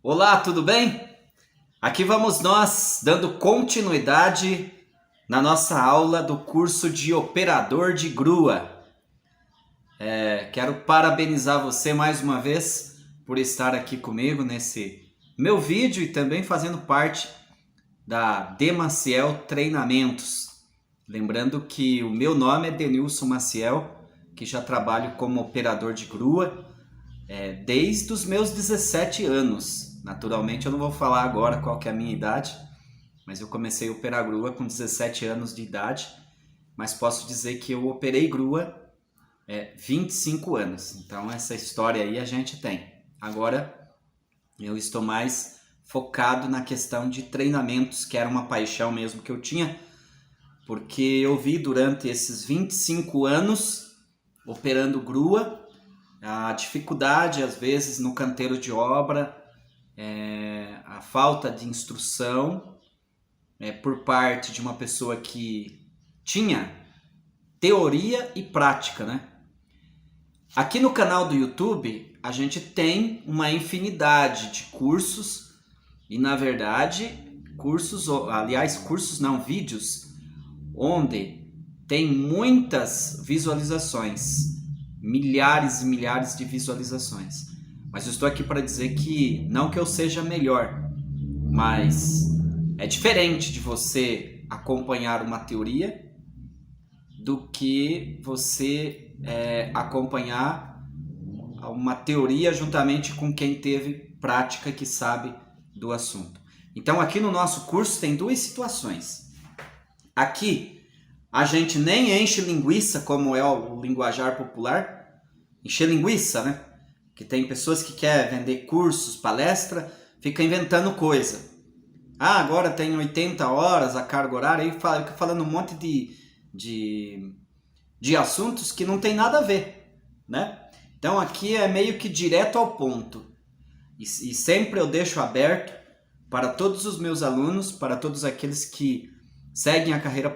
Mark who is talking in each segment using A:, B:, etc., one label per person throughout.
A: Olá, tudo bem? Aqui vamos nós dando continuidade na nossa aula do curso de operador de grua. Quero parabenizar você mais uma vez por estar aqui comigo nesse meu vídeo e também fazendo parte da Demaciel Treinamentos. Lembrando que o meu nome é Denilson Maciel, que já trabalho como operador de grua desde os meus 17 anos. Naturalmente eu não vou falar agora qual que é a minha idade, mas eu comecei a operar grua com 17 anos de idade, mas posso dizer que eu operei grua 25 anos. Então essa história aí a gente tem. Agora eu estou mais focado na questão de treinamentos, que era uma paixão mesmo que eu tinha, porque eu vi durante esses 25 anos operando grua a dificuldade às vezes no canteiro de obra, a falta de instrução por parte de uma pessoa que tinha teoria e prática, né? Aqui no canal do YouTube a gente tem uma infinidade de cursos e na verdade cursos não, vídeos onde tem muitas visualizações, milhares e milhares de visualizações. Mas eu estou aqui para dizer que não que eu seja melhor, mas é diferente de você acompanhar uma teoria do que você acompanhar uma teoria juntamente com quem teve prática, que sabe do assunto. Então aqui no nosso curso tem duas situações. Aqui a gente nem enche linguiça, como é o linguajar popular, encher linguiça, né? Que tem pessoas que querem vender cursos, palestra, fica inventando coisa. Ah, agora tem 80 horas a carga horária, aí fica falando um monte de assuntos que não tem nada a ver, né? Então aqui é meio que direto ao ponto. E sempre eu deixo aberto para todos os meus alunos, para todos aqueles que seguem a carreira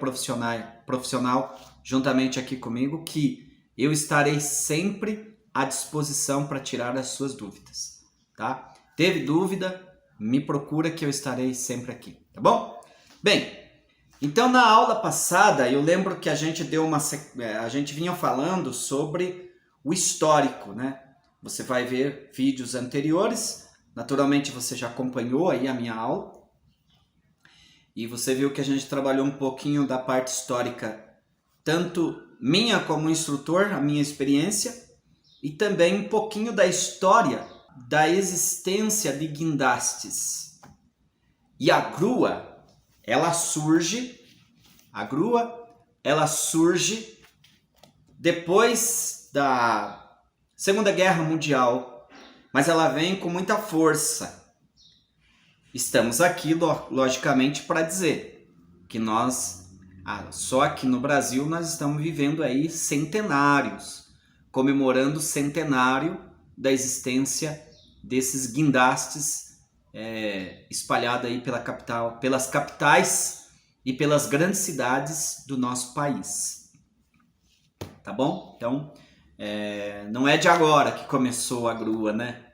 A: profissional juntamente aqui comigo, que eu estarei sempre à disposição para tirar as suas dúvidas, tá? Teve dúvida? Me procura que eu estarei sempre aqui, tá bom? Bem, então na aula passada eu lembro que a gente a gente vinha falando sobre o histórico, né? Você vai ver vídeos anteriores, naturalmente você já acompanhou aí a minha aula, e você viu que a gente trabalhou um pouquinho da parte histórica, tanto minha como instrutor, a minha experiência, e também um pouquinho da história da existência de guindastes. E a grua, ela surge depois da Segunda Guerra Mundial, mas ela vem com muita força. Estamos aqui, logicamente, para dizer que só aqui no Brasil, nós estamos vivendo aí centenários, comemorando o centenário da existência desses guindastes espalhados aí pelas capitais e pelas grandes cidades do nosso país. Tá bom? Então, não é de agora que começou a grua, né?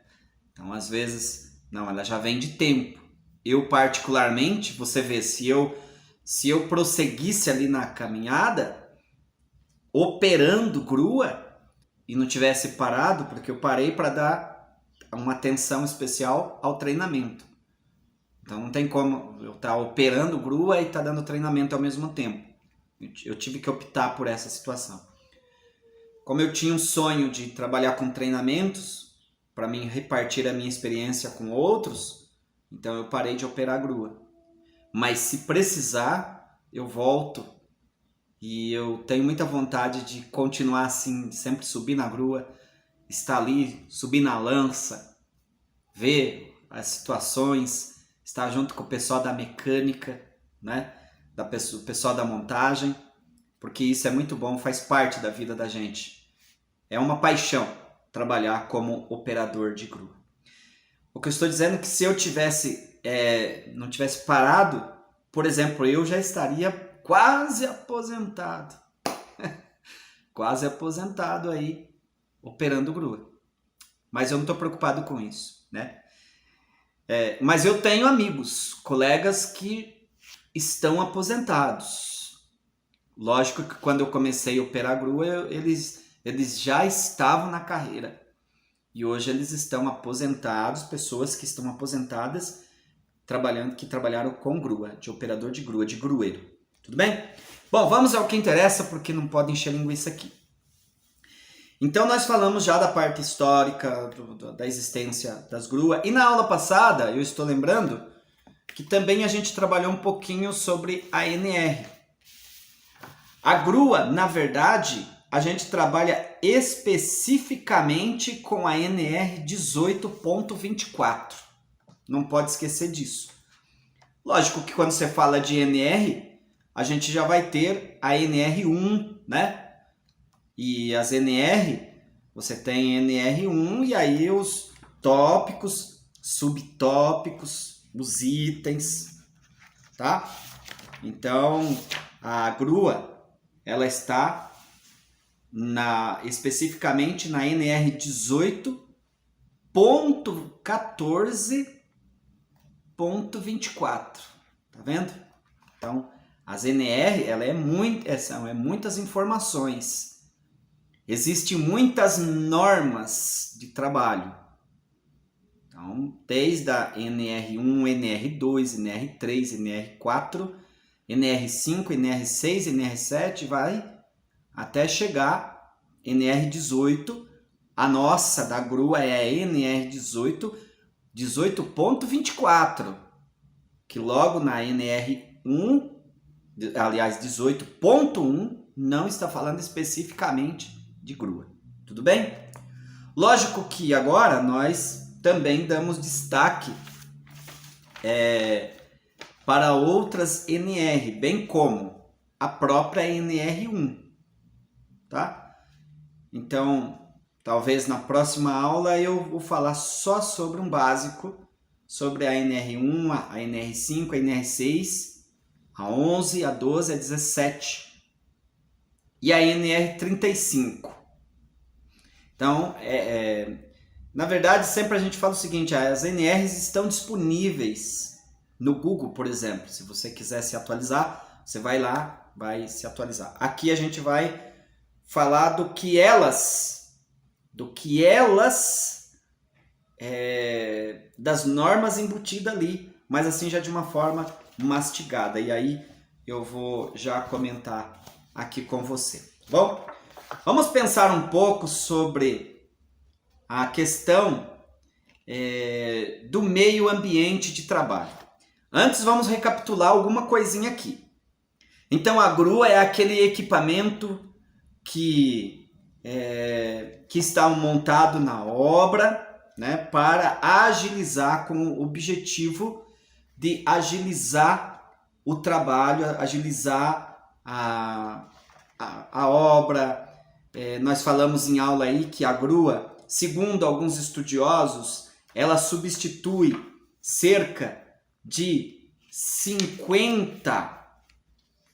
A: Então, às vezes, não, ela já vem de tempo. Eu particularmente, você vê, se eu prosseguisse ali na caminhada, operando grua, e não tivesse parado, porque eu parei para dar uma atenção especial ao treinamento. Então não tem como eu estar operando grua e estar dando treinamento ao mesmo tempo. Eu tive que optar por essa situação. Como eu tinha um sonho de trabalhar com treinamentos, para mim repartir a minha experiência com outros, então eu parei de operar grua. Mas se precisar, eu volto. E eu tenho muita vontade de continuar assim, sempre subir na grua, estar ali, subir na lança, ver as situações, estar junto com o pessoal da mecânica, né? O pessoal da montagem, porque isso é muito bom, faz parte da vida da gente. É uma paixão trabalhar como operador de grua. O que eu estou dizendo é que se eu não tivesse parado, por exemplo, eu já estaria quase aposentado. Quase aposentado aí, operando grua. Mas eu não estou preocupado com isso, né? Mas eu tenho amigos, colegas que estão aposentados. Lógico que quando eu comecei a operar grua, eles já estavam na carreira. E hoje eles estão aposentados, pessoas que estão aposentadas, que trabalharam com grua, de operador de grua, de grueiro. Tudo bem? Bom, vamos ao que interessa, porque não pode encher linguiça aqui. Então nós falamos já da parte histórica, da existência das gruas. E na aula passada, eu estou lembrando que também a gente trabalhou um pouquinho sobre a NR. A grua, na verdade, a gente trabalha especificamente com a NR 18.24. Não pode esquecer disso. Lógico que quando você fala de NR, a gente já vai ter a NR1, né? E as NR, você tem NR1 e aí os tópicos, subtópicos, os itens, tá? Então, a grua, ela está especificamente na NR 18.14.24, tá vendo? Então, as NR, ela são muitas informações. Existem muitas normas de trabalho. Então, desde a NR1, NR2, NR3, NR4, NR5, NR6, NR7, vai até chegar NR18. A nossa da grua é a NR18, 18.24, que logo na NR1, aliás, 18.1, não está falando especificamente de grua. Tudo bem? Lógico que agora nós também damos destaque para outras NR, bem como a própria NR1, tá? Então, talvez na próxima aula eu vou falar só sobre um básico, sobre a NR1, a NR5, a NR6, a 11, a 12, a 17 e a NR35. Então, na verdade, sempre a gente fala o seguinte, as NRs estão disponíveis no Google, por exemplo. Se você quiser se atualizar, você vai lá, vai se atualizar. Aqui a gente vai falar do que elas, das normas embutidas ali, mas assim já de uma forma mastigada. E aí eu vou já comentar aqui com você. Bom, vamos pensar um pouco sobre a questão do meio ambiente de trabalho. Antes vamos recapitular alguma coisinha aqui. Então a grua é aquele equipamento que está montado na obra, né, para agilizar, com o objetivo de agilizar o trabalho, agilizar a obra. Nós falamos em aula aí que a grua, segundo alguns estudiosos, ela substitui cerca de 50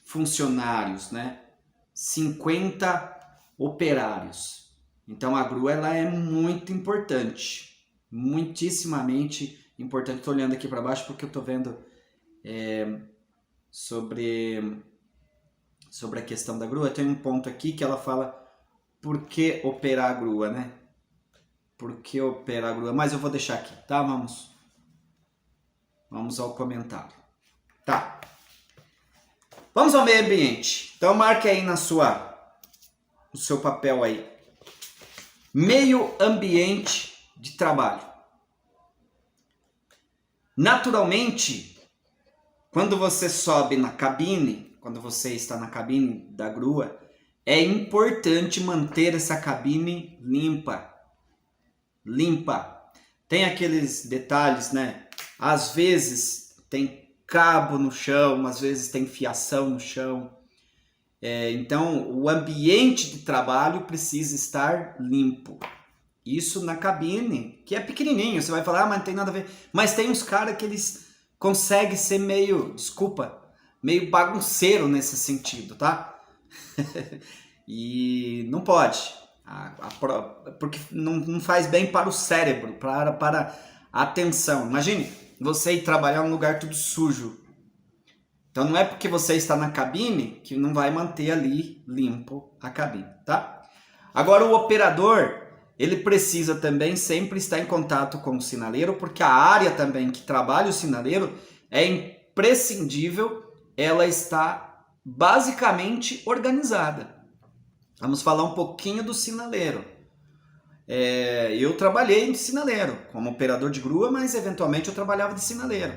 A: funcionários, né? 50 operários. Então a grua ela é muito importante, muitíssimamente importante. Estou olhando aqui para baixo porque eu estou vendo sobre a questão da grua. Tem um ponto aqui que ela fala por que operar a grua, né? Por que operar a grua? Mas eu vou deixar aqui, tá? Vamos ao comentário. Tá. Vamos ao meio ambiente. Então marque aí no seu papel aí. Meio ambiente de trabalho. Naturalmente, quando você sobe na cabine, quando você está na cabine da grua, é importante manter essa cabine limpa. Tem aqueles detalhes, né? Às vezes tem cabo no chão, às vezes tem fiação no chão. Então, o ambiente de trabalho precisa estar limpo. Isso na cabine, que é pequenininho. Você vai falar, mas não tem nada a ver. Mas tem uns caras que eles conseguem ser meio bagunceiro nesse sentido, tá? E não pode. Porque não faz bem para o cérebro, para Atenção, imagine você ir trabalhar num lugar tudo sujo. Então não é porque você está na cabine que não vai manter ali limpo a cabine, tá? Agora o operador, ele precisa também sempre estar em contato com o sinaleiro, porque a área também que trabalha o sinaleiro é imprescindível, ela está basicamente organizada. Vamos falar um pouquinho do sinaleiro. Eu trabalhei de sinaleiro, como operador de grua, mas eventualmente eu trabalhava de sinaleiro.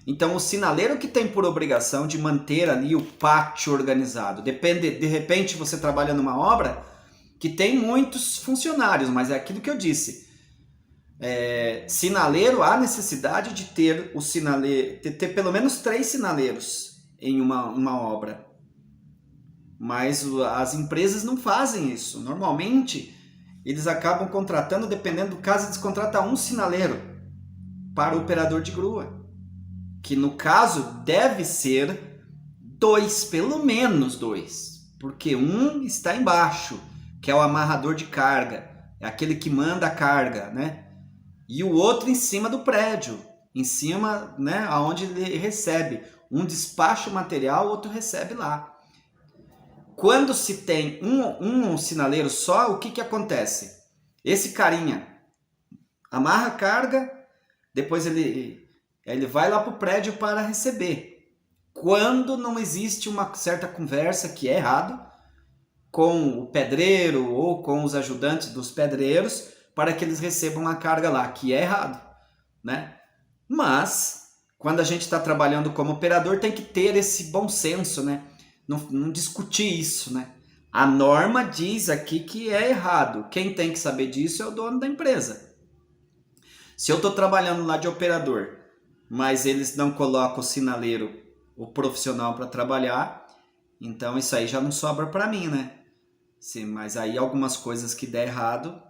A: Então o sinaleiro que tem por obrigação de manter ali o pátio organizado. Depende, de repente você trabalha numa obra que tem muitos funcionários, mas é aquilo que eu disse. Sinaleiro, há necessidade de ter o sinaleiro, ter pelo menos 3 sinaleiros em uma obra. Mas as empresas não fazem isso. Normalmente eles acabam contratando, dependendo do caso, eles contratam um sinaleiro para o operador de grua. Que no caso deve ser 2, pelo menos 2. Porque um está embaixo, que é o amarrador de carga. É aquele que manda a carga, né? E o outro em cima do prédio. Em cima, né, onde ele recebe. Um despacha o material, o outro recebe lá. Quando se tem um sinaleiro só, o que acontece? Esse carinha amarra a carga, depois ele vai lá para o prédio para receber. Quando não existe uma certa conversa, que é errado, com o pedreiro ou com os ajudantes dos pedreiros, para que eles recebam a carga lá, que é errado, né? Mas, quando a gente está trabalhando como operador, tem que ter esse bom senso, né? Não discutir isso, né? A norma diz aqui que é errado. Quem tem que saber disso é o dono da empresa. Se eu estou trabalhando lá de operador, mas eles não colocam o sinaleiro, o profissional para trabalhar, então isso aí já não sobra para mim, né? Sim, mas aí algumas coisas que der errado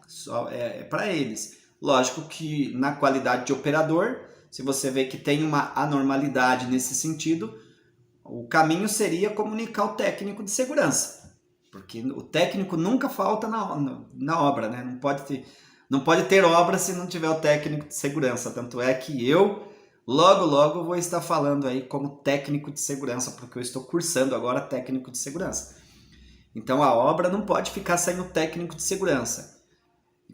A: só é para eles. Lógico que na qualidade de operador, se você vê que tem uma anormalidade nesse sentido, o caminho seria comunicar o técnico de segurança, porque o técnico nunca falta na obra, né? Não pode ter obra se não tiver o técnico de segurança. Tanto é que eu logo vou estar falando aí como técnico de segurança, porque eu estou cursando agora técnico de segurança. Então a obra não pode ficar sem o técnico de segurança.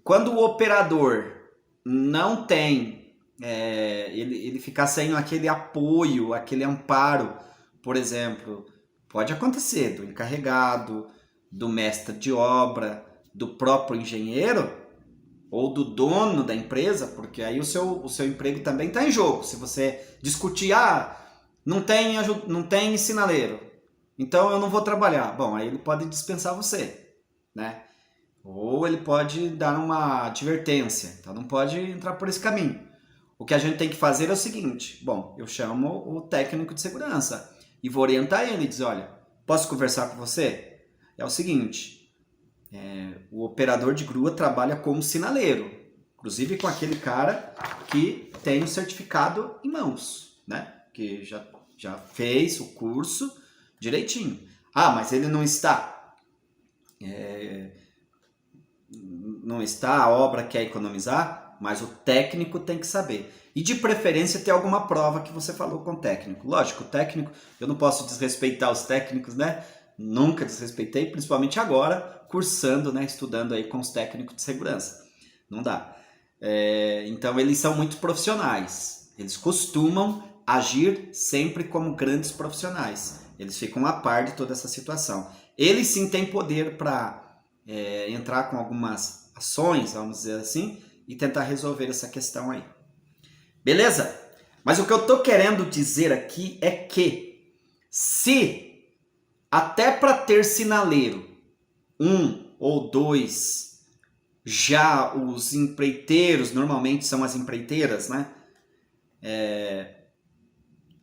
A: Quando o operador não tem, ele ficar sem aquele apoio, aquele amparo, por exemplo, pode acontecer do encarregado, do mestre de obra, do próprio engenheiro ou do dono da empresa, porque aí o seu emprego também está em jogo. Se você discutir, não tem sinaleiro, então eu não vou trabalhar. Bom, aí ele pode dispensar você, né? Ou ele pode dar uma advertência, então não pode entrar por esse caminho. O que a gente tem que fazer é o seguinte: bom, eu chamo o técnico de segurança e vou orientar ele e dizer, olha, posso conversar com você? É o seguinte, o operador de grua trabalha como sinaleiro, inclusive com aquele cara que tem o certificado em mãos, né? Que já fez o curso direitinho. Mas ele não está. Não está, a obra quer economizar, mas o técnico tem que saber. E de preferência ter alguma prova que você falou com o técnico. Lógico, o técnico, eu não posso desrespeitar os técnicos, né? Nunca desrespeitei, principalmente agora, cursando, né? Estudando aí com os técnicos de segurança. Não dá. Então eles são muito profissionais. Eles costumam agir sempre como grandes profissionais. Eles ficam a par de toda essa situação. Eles sim têm poder para entrar com algumas ações, vamos dizer assim, e tentar resolver essa questão aí. Beleza? Mas o que eu tô querendo dizer aqui é que se até para ter sinaleiro, 1 ou 2, já os empreiteiros, normalmente são as empreiteiras, né?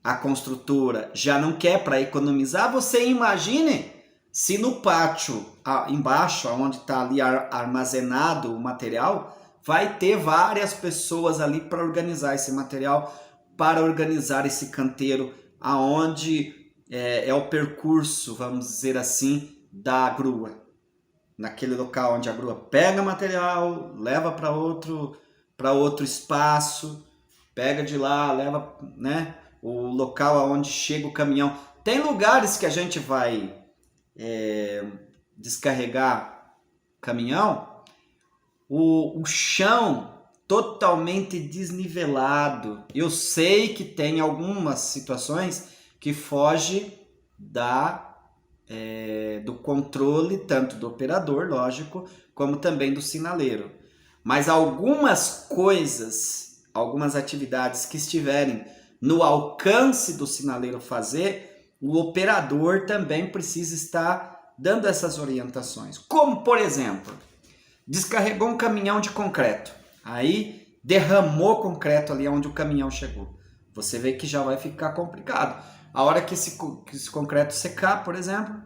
A: A construtora já não quer para economizar, você imagine se no pátio embaixo, onde está ali armazenado o material, vai ter várias pessoas ali para organizar esse material, para organizar esse canteiro, aonde é o percurso, vamos dizer assim, da grua. Naquele local onde a grua pega material, leva para outro para outro espaço, pega de lá, leva, né, o local aonde chega o caminhão. Tem lugares que a gente vai descarregar caminhão, o chão totalmente desnivelado. Eu sei que tem algumas situações que foge do controle, tanto do operador, lógico, como também do sinaleiro. Mas algumas coisas, algumas atividades que estiverem no alcance do sinaleiro fazer, o operador também precisa estar dando essas orientações. Como, por exemplo, descarregou um caminhão de concreto, aí derramou concreto ali onde o caminhão chegou. Você vê que já vai ficar complicado. A hora que esse concreto secar, por exemplo,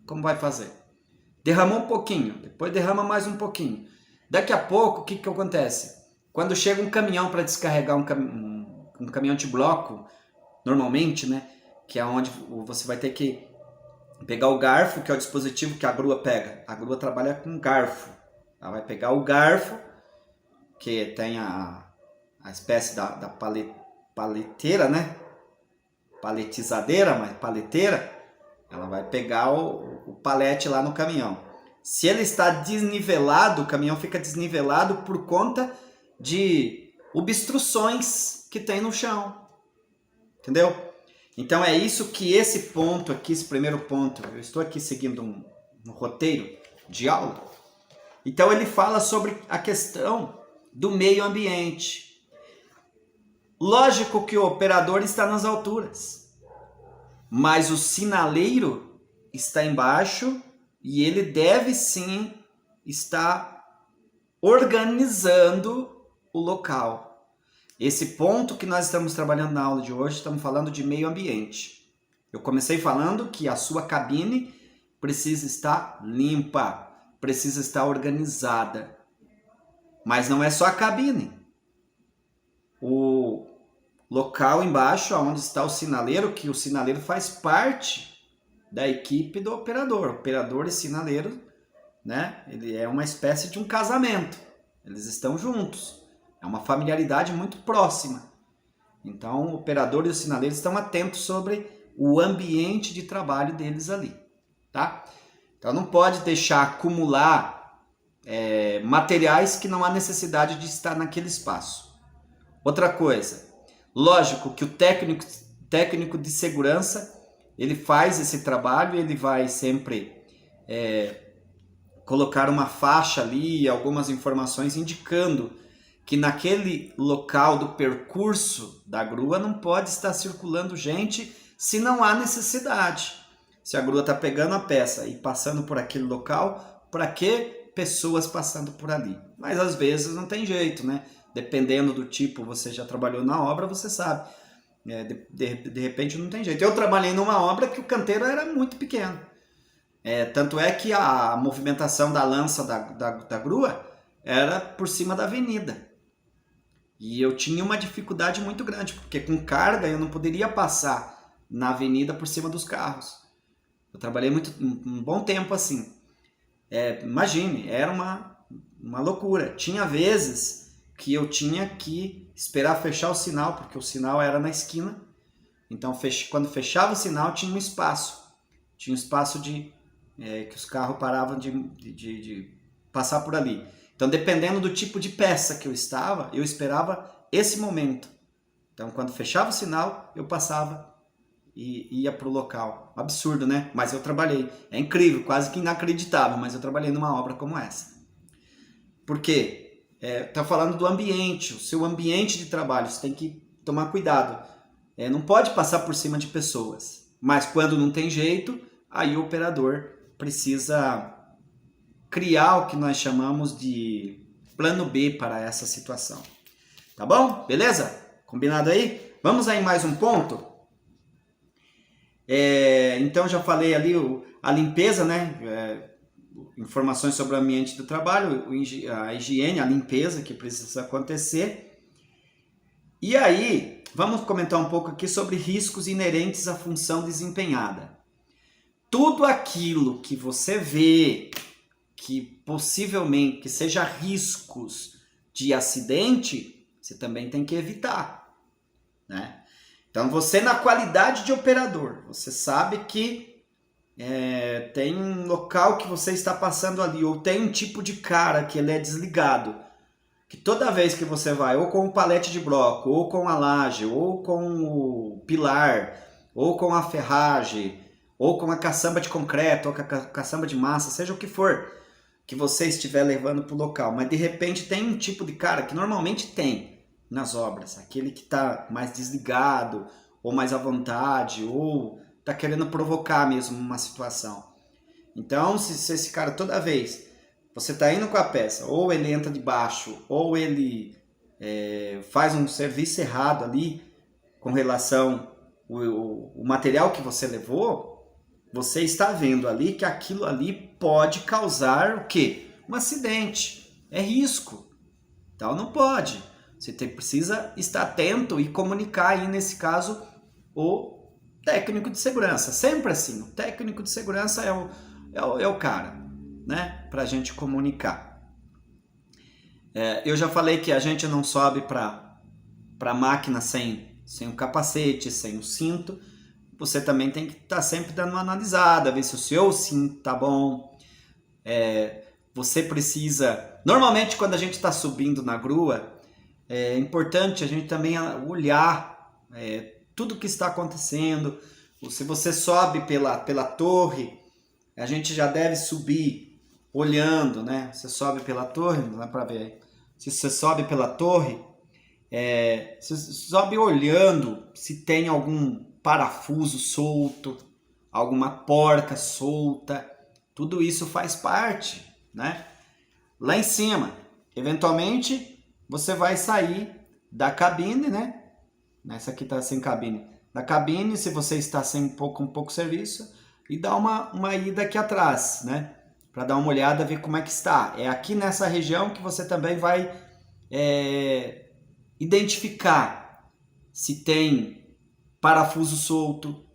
A: como vai fazer? Derramou um pouquinho, depois derrama mais um pouquinho. Daqui a pouco, o que acontece? Quando chega um caminhão para descarregar um caminhão de bloco, normalmente, né, que é onde você vai ter que pegar o garfo, que é o dispositivo que a grua pega. A grua trabalha com garfo. Ela vai pegar o garfo, que tem a espécie da paleteira, né? Paletizadeira, mas paleteira. Ela vai pegar o palete lá no caminhão. Se ele está desnivelado, o caminhão fica desnivelado por conta de obstruções que tem no chão. Entendeu? Então é isso que esse ponto aqui, esse primeiro ponto, eu estou aqui seguindo um roteiro de aula. Então ele fala sobre a questão do meio ambiente. Lógico que o operador está nas alturas, mas o sinaleiro está embaixo e ele deve sim estar organizando o local. Esse ponto que nós estamos trabalhando na aula de hoje, estamos falando de meio ambiente. Eu comecei falando que a sua cabine precisa estar limpa, precisa estar organizada. Mas não é só a cabine. O local embaixo, onde está o sinaleiro, que o sinaleiro faz parte da equipe do operador. Operador e sinaleiro, né? Ele é uma espécie de um casamento. Eles estão juntos. É uma familiaridade muito próxima. Então, o operador e o sinaleiro estão atentos sobre o ambiente de trabalho deles ali, tá? Então, não pode deixar acumular materiais que não há necessidade de estar naquele espaço. Outra coisa, lógico que o técnico de segurança, ele faz esse trabalho, ele vai sempre colocar uma faixa ali, algumas informações indicando que naquele local do percurso da grua não pode estar circulando gente se não há necessidade. Se a grua está pegando a peça e passando por aquele local, para que pessoas passando por ali? Mas às vezes não tem jeito, né? Dependendo do tipo, você já trabalhou na obra, você sabe. De repente não tem jeito. Eu trabalhei numa obra que o canteiro era muito pequeno. Tanto é que a movimentação da lança da grua era por cima da avenida. E eu tinha uma dificuldade muito grande, porque com carga eu não poderia passar na avenida por cima dos carros. Eu trabalhei um bom tempo assim. Imagine, era uma loucura. Tinha vezes que eu tinha que esperar fechar o sinal, porque o sinal era na esquina. Então, quando fechava o sinal, tinha um espaço. Tinha um espaço que os carros paravam de passar por ali. Então, dependendo do tipo de peça que eu estava, eu esperava esse momento. Então, quando fechava o sinal, eu passava e ia para o local. Absurdo, né? Mas eu trabalhei. É incrível, quase que inacreditável, mas eu trabalhei numa obra como essa. Por quê? Tá falando do ambiente, o seu ambiente de trabalho. Você tem que tomar cuidado. Não pode passar por cima de pessoas. Mas quando não tem jeito, aí o operador precisa criar o que nós chamamos de plano B para essa situação. Tá bom? Beleza? Combinado aí? Vamos aí mais um ponto? Então já falei ali a limpeza, né? Informações sobre o ambiente do trabalho, a higiene, a limpeza que precisa acontecer. E aí, vamos comentar um pouco aqui sobre riscos inerentes à função desempenhada. Tudo aquilo que você vê que possivelmente que seja riscos de acidente, você também tem que evitar, né? Então você, na qualidade de operador, você sabe que tem um local que você está passando ali, ou tem um tipo de cara que ele é desligado, que toda vez que você vai, ou com o palete de bloco, ou com a laje, ou com o pilar, ou com a ferragem, ou com a caçamba de concreto, ou com a caçamba de massa, seja o que for que você estiver levando para o local, mas de repente tem um tipo de cara que normalmente tem nas obras, aquele que está mais desligado, ou mais à vontade, ou está querendo provocar mesmo uma situação. Então, se esse cara toda vez você está indo com a peça, ou ele entra de baixo, ou ele faz um serviço errado ali com relação ao material que você levou, você está vendo ali que aquilo ali pode causar o quê? Um acidente. É risco. Então não pode. Você precisa estar atento e comunicar aí, nesse caso, o técnico de segurança. Sempre assim, o técnico de segurança é o cara, né? Para a gente comunicar. Eu já falei que a gente não sobe para a máquina sem o capacete, sem o cinto. Você também tem que estar sempre dando uma analisada, ver se o seu cinto tá bom. Você precisa... Normalmente, quando a gente está subindo na grua, é importante a gente também olhar tudo que está acontecendo. Se você sobe pela torre, a gente já deve subir olhando, né? Você sobe pela torre, não dá para ver. Se você sobe pela torre, você sobe olhando se tem algum parafuso solto, alguma porca solta. Tudo isso faz parte, né? Lá em cima, eventualmente, você vai sair da cabine, né? Essa aqui está sem cabine. Da cabine, se você está com pouco serviço, e dá uma ida aqui atrás, né? Para dar uma olhada, ver como é que está. É aqui nessa região que você também vai identificar se tem parafuso solto,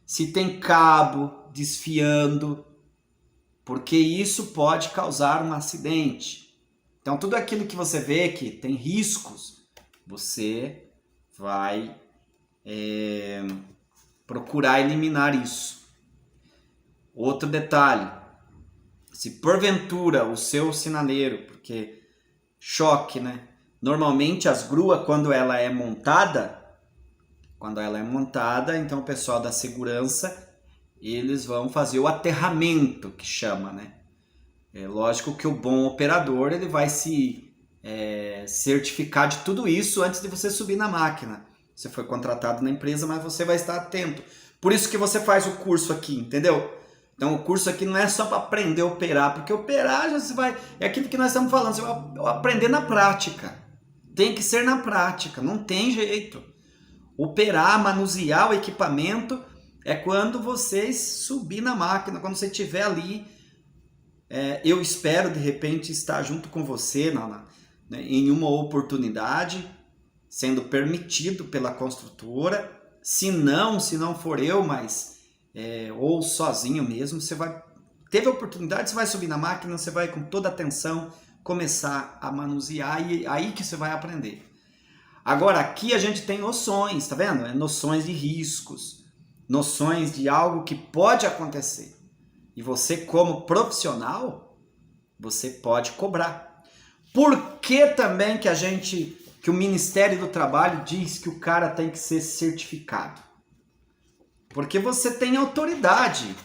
A: se tem cabo desfiando, porque isso pode causar um acidente. Então, tudo aquilo que você vê que tem riscos, você vai procurar eliminar isso. Outro detalhe, se porventura o seu sinaleiro, porque choque, né? Normalmente as gruas, quando ela é montada, então o pessoal da segurança, eles vão fazer o aterramento, que chama, né? É lógico que o bom operador, ele vai se certificar de tudo isso antes de você subir na máquina. Você foi contratado na empresa, mas você vai estar atento. Por isso que você faz o curso aqui, entendeu? Então o curso aqui não é só para aprender a operar, porque operar já é aquilo que nós estamos falando, você vai aprender na prática. Tem que ser na prática, não tem jeito. Operar, manusear o equipamento é quando você subir na máquina, quando você estiver ali. Eu espero de repente estar junto com você em uma oportunidade, sendo permitido pela construtora. Se não for eu, mas ou sozinho mesmo, você teve a oportunidade, você vai subir na máquina, você vai com toda a atenção começar a manusear, e aí que você vai aprender. Agora aqui a gente tem noções, tá vendo? Noções de riscos, noções de algo que pode acontecer. E você, como profissional, você pode cobrar. Por que também que o Ministério do Trabalho diz que o cara tem que ser certificado? Porque você tem autoridade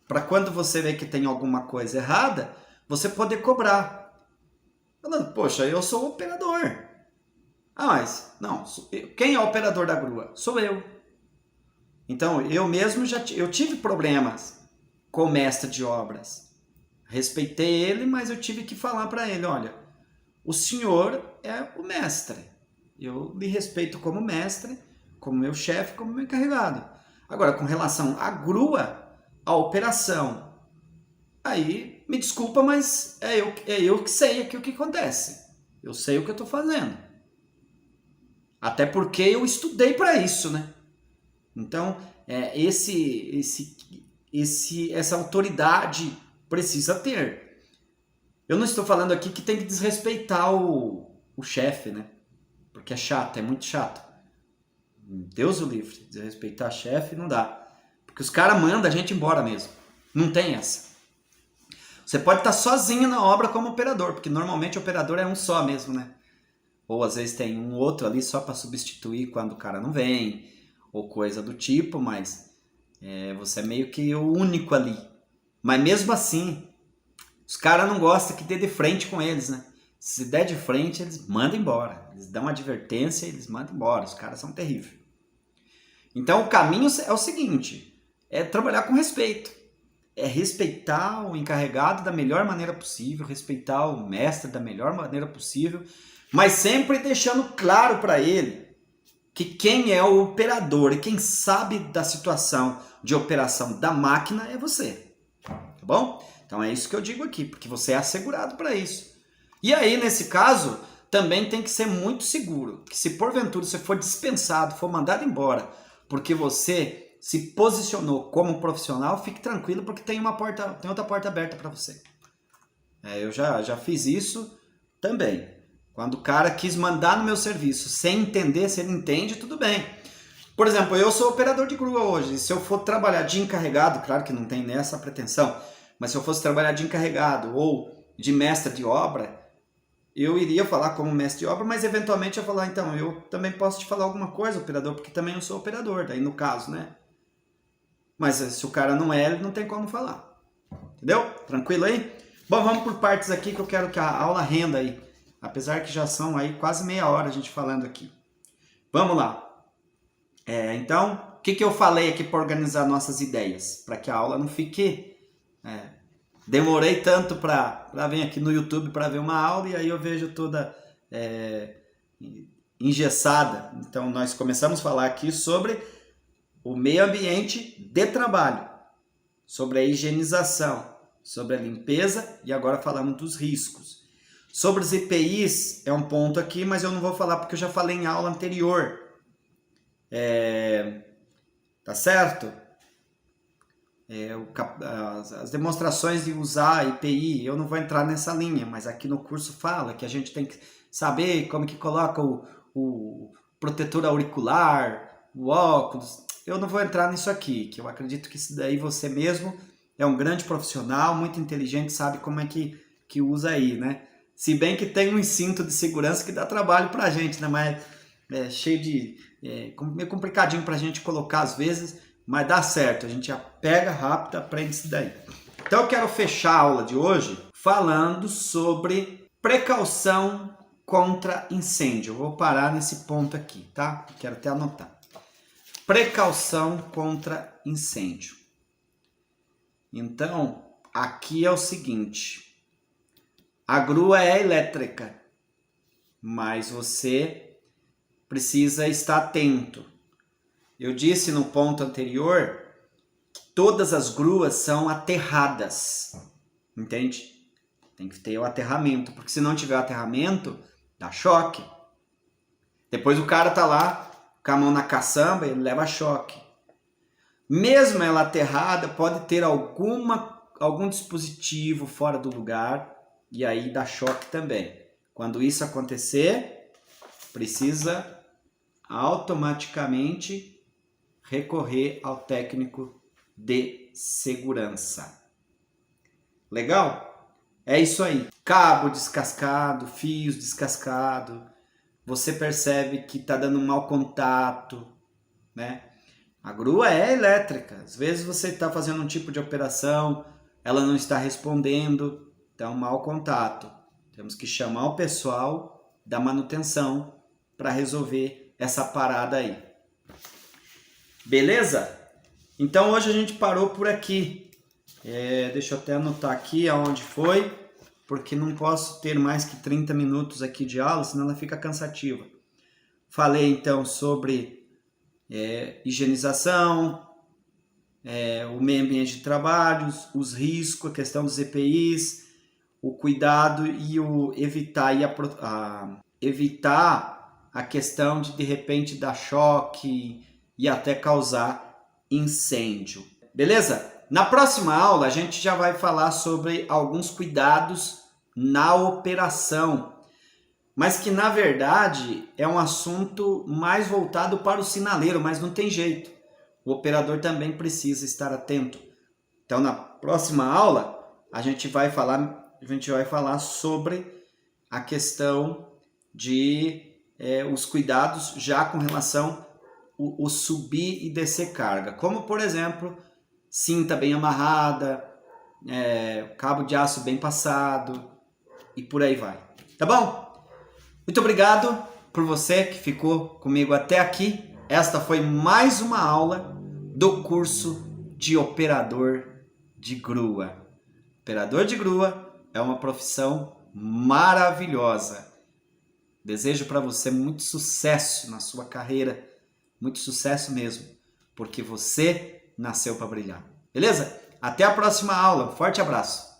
A: para, quando você vê que tem alguma coisa errada, você poder cobrar. Falando, poxa, eu sou o operador. Ah, mas não, quem é o operador da grua? Sou eu. Então, eu mesmo eu tive problemas com o mestre de obras. Respeitei ele, mas eu tive que falar para ele, olha, o senhor é o mestre. Eu lhe respeito como mestre, como meu chefe, como meu encarregado. Agora, com relação à grua, à operação, aí, me desculpa, mas é eu que sei aqui o que acontece. Eu sei o que eu estou fazendo. Até porque eu estudei para isso, né? Então, essa autoridade precisa ter. Eu não estou falando aqui que tem que desrespeitar o o chefe, né? Porque é chato, é muito chato. Deus o livre, desrespeitar chefe não dá. Porque os caras mandam a gente embora mesmo. Não tem essa. Você pode estar sozinho na obra como operador, porque normalmente o operador é um só mesmo, né? Ou às vezes tem um outro ali só para substituir quando o cara não vem, ou coisa do tipo, mas você é meio que o único ali. Mas mesmo assim, os caras não gostam que dê de frente com eles, né? Se der de frente, eles mandam embora. Eles dão uma advertência e eles mandam embora. Os caras são terríveis. Então o caminho é o seguinte, é trabalhar com respeito. É respeitar o encarregado da melhor maneira possível, respeitar o mestre da melhor maneira possível, mas sempre deixando claro para ele que quem é o operador e quem sabe da situação de operação da máquina é você, tá bom? Então é isso que eu digo aqui, porque você é assegurado para isso. E aí, nesse caso, também tem que ser muito seguro, que se porventura você for dispensado, for mandado embora, porque você se posicionou como profissional, fique tranquilo, porque tem outra porta aberta para você. Eu já fiz isso também. Quando o cara quis mandar no meu serviço sem entender, se ele entende, tudo bem. Por exemplo, eu sou operador de grua hoje. Se eu for trabalhar de encarregado, claro que não tem nessa pretensão, mas se eu fosse trabalhar de encarregado ou de mestre de obra, eu iria falar como mestre de obra, mas eventualmente eu falar, então, eu também posso te falar alguma coisa, operador, porque também eu sou operador, daí no caso, né? Mas se o cara não é, ele não tem como falar. Entendeu? Tranquilo aí? Bom, vamos por partes aqui que eu quero que a aula renda aí. Apesar que já são aí quase meia hora a gente falando aqui. Vamos lá. Então, o que eu falei aqui para organizar nossas ideias? Para que a aula não fique... demorei tanto para vir aqui no YouTube para ver uma aula e aí eu vejo toda engessada. Então, nós começamos a falar aqui sobre o meio ambiente de trabalho, sobre a higienização, sobre a limpeza e agora falamos dos riscos. Sobre os EPIs é um ponto aqui, mas eu não vou falar porque eu já falei em aula anterior. Tá certo? As demonstrações de usar EPI, eu não vou entrar nessa linha, mas aqui no curso fala que a gente tem que saber como que coloca o protetor auricular, o óculos. Eu não vou entrar nisso aqui, que eu acredito que isso daí você mesmo é um grande profissional, muito inteligente, sabe como é que usa aí, né? Se bem que tem um cinto de segurança que dá trabalho pra gente, né? Mas é cheio de... meio complicadinho pra gente colocar às vezes, mas dá certo. A gente já pega rápido, aprende isso daí. Então eu quero fechar a aula de hoje falando sobre precaução contra incêndio. Eu vou parar nesse ponto aqui, tá? Quero até anotar. Precaução contra incêndio. Então, aqui é o seguinte. A grua é elétrica, mas você precisa estar atento. Eu disse no ponto anterior que todas as gruas são aterradas, entende? Tem que ter o aterramento, porque se não tiver aterramento, dá choque. Depois o cara tá lá com a mão na caçamba, ele leva choque. Mesmo ela aterrada, pode ter algum dispositivo fora do lugar e aí dá choque também. Quando isso acontecer, precisa automaticamente recorrer ao técnico de segurança. Legal? É isso aí. Cabo descascado, fios descascados. Você percebe que está dando um mau contato, né? A grua é elétrica. Às vezes você está fazendo um tipo de operação, ela não está respondendo, então mau contato. Temos que chamar o pessoal da manutenção para resolver essa parada aí. Beleza? Então hoje a gente parou por aqui. Deixa eu até anotar aqui aonde foi, porque não posso ter mais que 30 minutos aqui de aula, senão ela fica cansativa. Falei então sobre higienização, o meio ambiente de trabalho, os riscos, a questão dos EPIs, o cuidado e o evitar a questão de repente dar choque e até causar incêndio. Beleza? Na próxima aula a gente já vai falar sobre alguns cuidados na operação. mas que na verdade é um assunto mais voltado para o sinaleiro, mas não tem jeito. O operador também precisa estar atento. Então, na próxima aula, a gente vai falar sobre a questão de os cuidados já com relação o subir e descer carga. Como, por exemplo, cinta bem amarrada, cabo de aço bem passado e por aí vai. Tá bom? Muito obrigado por você que ficou comigo até aqui. Esta foi mais uma aula do curso de operador de grua. Operador de grua é uma profissão maravilhosa. Desejo para você muito sucesso na sua carreira, muito sucesso mesmo, porque você nasceu para brilhar. Beleza? Até a próxima aula. Forte abraço.